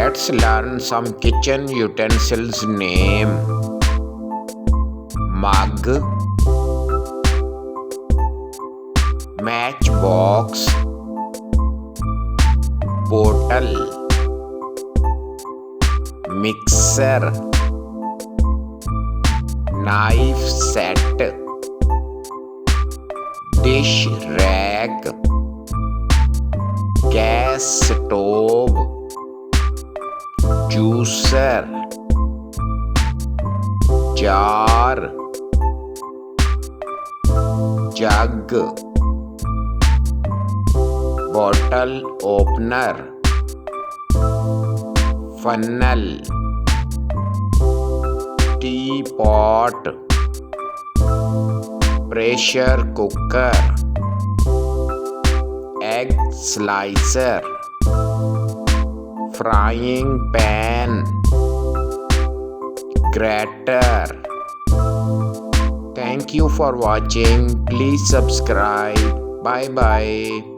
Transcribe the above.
Let's learn some kitchen utensils name. Mug, matchbox, bottle, mixer, knife set, dish rack, gas stove, juicer, jar, jug, bottle opener, funnel, teapot, pressure cooker, egg slicer, frying pan, grater. Thank you for watching. Please subscribe. Bye bye.